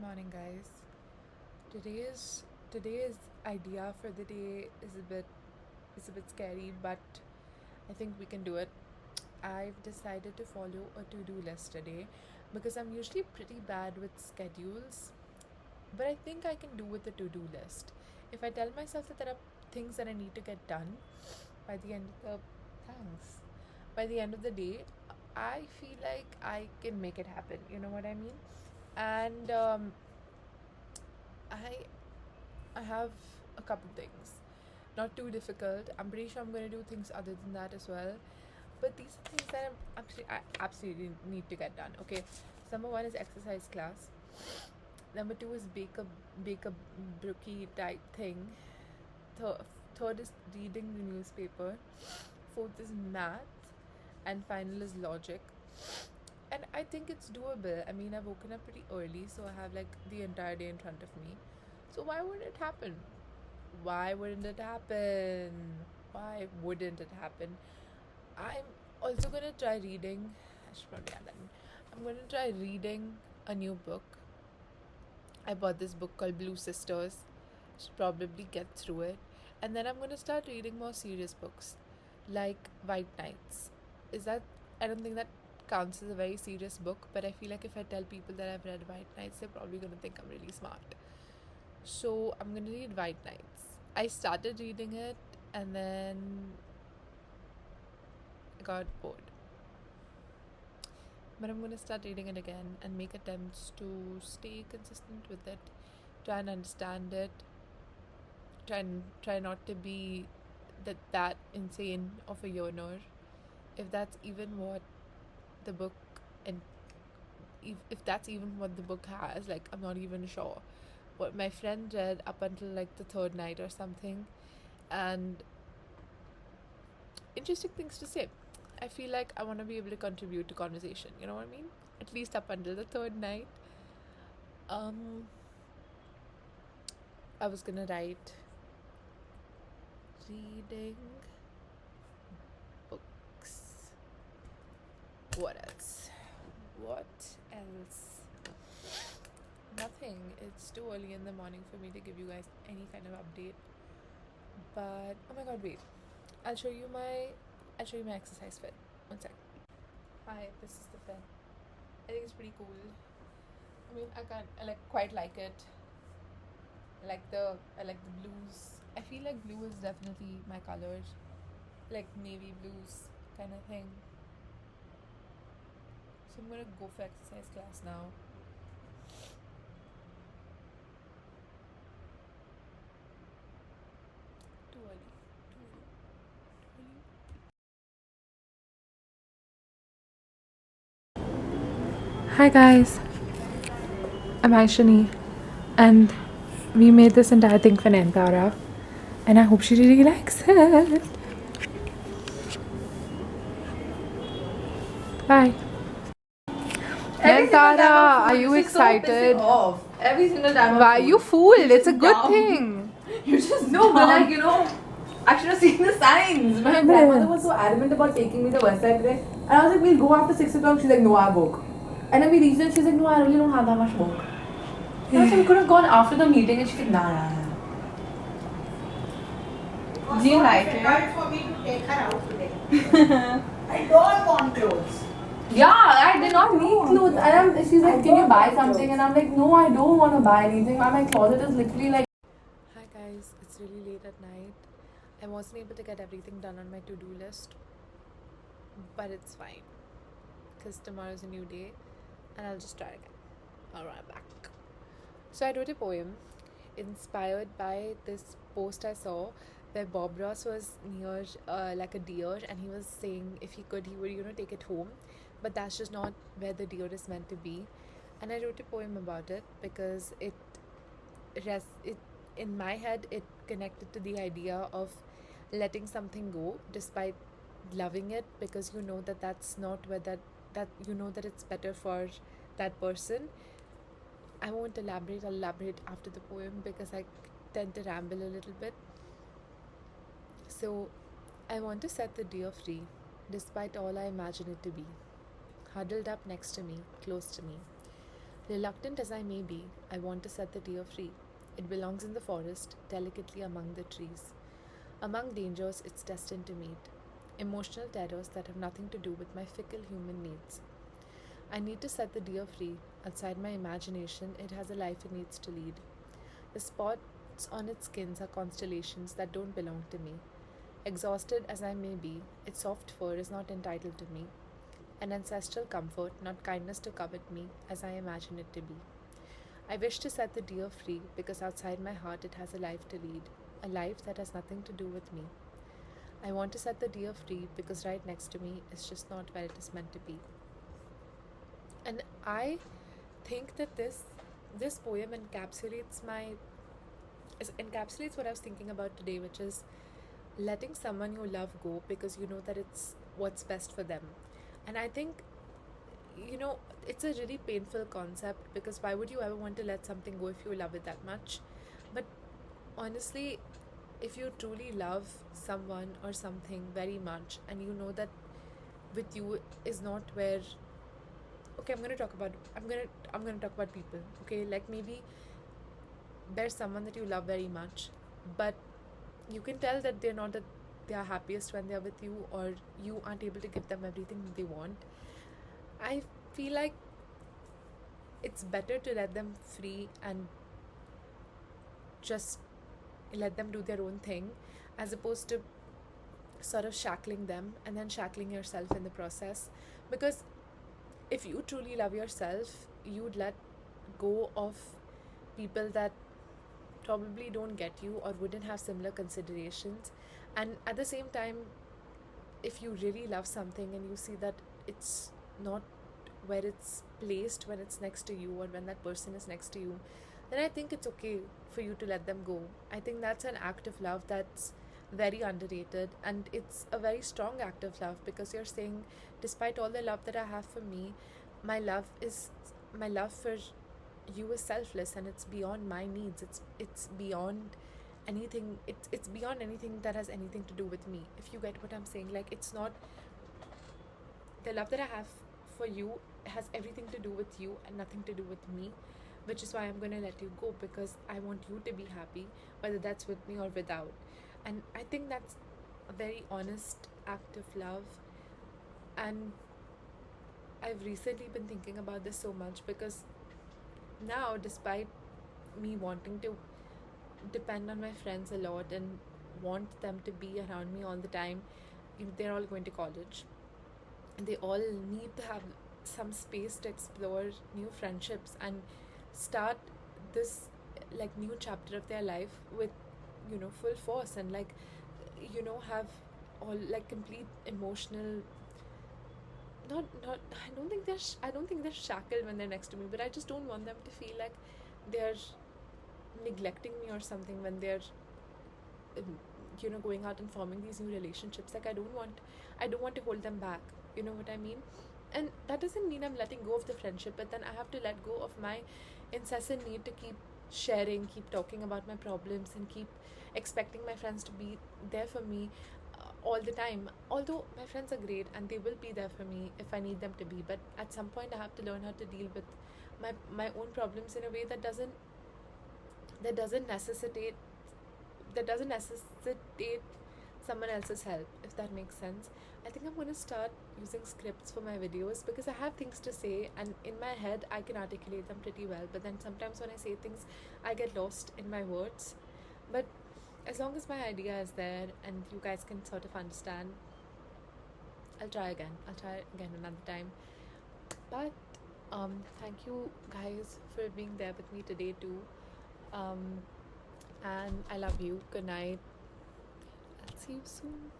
morning, guys. Today's today's idea for the day is a bit scary, but I think we can do it. I've decided to follow a to-do list today because I'm usually pretty bad with schedules, but I think I can do with a to-do list. If I tell myself that there are things that I need to get done by the end of the thanks by the end of the day, I feel like I can make it happen. You know what I mean? And I I have a couple things. Not too difficult. I'm pretty sure I'm going to do things other than that as well. But these are things that I absolutely need to get done. Okay. Number one is exercise class. Number two is bake a brookie type thing. Third is reading the newspaper. Fourth is math, and final is logic. And I think it's doable. I mean, I've woken up pretty early, so I have like the entire day in front of me. So why wouldn't it happen? Why wouldn't it happen? Why wouldn't it happen? I'm also gonna try reading. I should probably add that in. I'm gonna try reading a new book. I bought this book called Blue Sisters. Should probably get through it. And then I'm gonna start reading more serious books. Like White Nights. Is that I don't think that counts as a very serious book, but I feel like if I tell people that I've read White Nights, they're probably gonna think I'm really smart. So I'm gonna read White Nights. I started reading it and then I got bored. But I'm gonna start reading it again and make attempts to stay consistent with it, try and understand it, try not to be that insane of a yearner. If that's even what the book and if that's even what the book has, like I'm not even sure. What my friend read up until like the third night or something, and interesting things to say. I feel like I want to be able to contribute to conversation. You know what I mean? At least up until the third night. Um, I was gonna write reading books. What else? What else? Nothing. It's too early in the morning for me to give you guys any kind of update. But oh my god, wait. I'll show you my I'll show you my exercise fit. One sec. Hi, this is the pen. I think it's pretty cool. I mean, I like quite like it. I like the blues. I feel like blue is definitely my color, like navy blues kind of thing. So I'm gonna go for exercise class now. Too early. Too early. Too early. Hi guys, I'm Aishani, and we made this entire thing for Nantara, and I hope she really likes it. Bye. Nantara, are you excited? Every single time. Why you fooled? It's a good dumb. thing. You just know, but like I should have seen the signs. My grandmother was so adamant about taking me to West Side today, and I was like, "We'll go after 6 o'clock." She's like, "No, I have work." And then we reached there. She's like, "No, I really don't have that much work." And I was like, "We could have gone after the meeting," and she's like, "Nah, nah, nah." Do you like it? Difficult for me to take her out today. I don't want clothes. Yeah, I did not need clothes. And she's like, "Can you buy something?" And I'm like, "No, I don't want to buy anything. My closet is literally like." Hi guys, it's really late at night. I wasn't able to get everything done on my to-do list, but it's fine because tomorrow's a new day and I'll just try again. I'll run back. So I wrote a poem inspired by this post I saw where Bob Ross was near like a deer, and he was saying if he could, he would take it home, but that's just not where the deer is meant to be. And I wrote a poem about it because it in my head it connected to the idea of letting something go despite loving it, because you know that that's not where that you know that it's better for that person. I won't elaborate. I'll elaborate after the poem because I tend to ramble a little bit. So I want to set the deer free despite all I imagine it to be, huddled up next to me, close to me. Reluctant as I may be, I want to set the deer free. It belongs in the forest, delicately among the trees. Among dangers it's destined to meet, emotional terrors that have nothing to do with my fickle human needs. I need to set the deer free. Outside my imagination, it has a life it needs to lead. The spots on its skins are constellations that don't belong to me. Exhausted as I may be, its soft fur is not entitled to me. An ancestral comfort, not kindness to covet me as I imagine it to be. I wish to set the deer free because outside my heart it has a life to lead, a life that has nothing to do with me. I want to set the deer free because right next to me is just not where it is meant to be. And I think that this poem encapsulates what I was thinking about today, which is letting someone you love go because you know that it's what's best for them. And I think, it's a really painful concept because why would you ever want to let something go if you love it that much? But honestly, if you truly love someone or something very much and you know that with you is not where, okay, I'm going to talk about people. Okay, like maybe there's someone that you love very much, but you can tell that they are happiest when they're with you, or you aren't able to give them everything they want. I feel like it's better to let them free and just let them do their own thing, as opposed to sort of shackling them and then shackling yourself in the process. Because if you truly love yourself, you'd let go of people that probably don't get you or wouldn't have similar considerations. And at the same time, if you really love something and you see that it's not where it's placed when it's next to you or when that person is next to you, then I think it's okay for you to let them go. I think that's an act of love that's very underrated, and it's a very strong act of love because you're saying, despite all the love that I have for me, my love for you is selfless and it's beyond my needs. It's beyond anything. It's beyond anything that has anything to do with me. If you get what I'm saying, like it's not the love that I have for you has everything to do with you and nothing to do with me, which is why I'm going to let you go, because I want you to be happy, whether that's with me or without. And I think that's a very honest act of love. And I've recently been thinking about this so much because now, despite me wanting to depend on my friends a lot and want them to be around me all the time, they're all going to college. They all need to have some space to explore new friendships and start this like new chapter of their life with full force, and like have all like complete emotional, not I don't think they're shackled when they're next to me, but I just don't want them to feel like they're neglecting me or something when they're going out and forming these new relationships. Like I don't want to hold them back, you know what I mean? And that doesn't mean I'm letting go of the friendship, but then I have to let go of my incessant need to keep sharing, keep talking about my problems, and keep expecting my friends to be there for me all the time. Although my friends are great and they will be there for me if I need them to be, but at some point I have to learn how to deal with my own problems in a way that doesn't necessitate someone else's help, if that makes sense. I think I'm going to start using scripts for my videos because I have things to say and in my head I can articulate them pretty well, but then sometimes when I say things I get lost in my words. But as long as my idea is there and you guys can sort of understand, I'll try again another time. But thank you guys for being there with me today too. And I love you. Good night. I'll see you soon.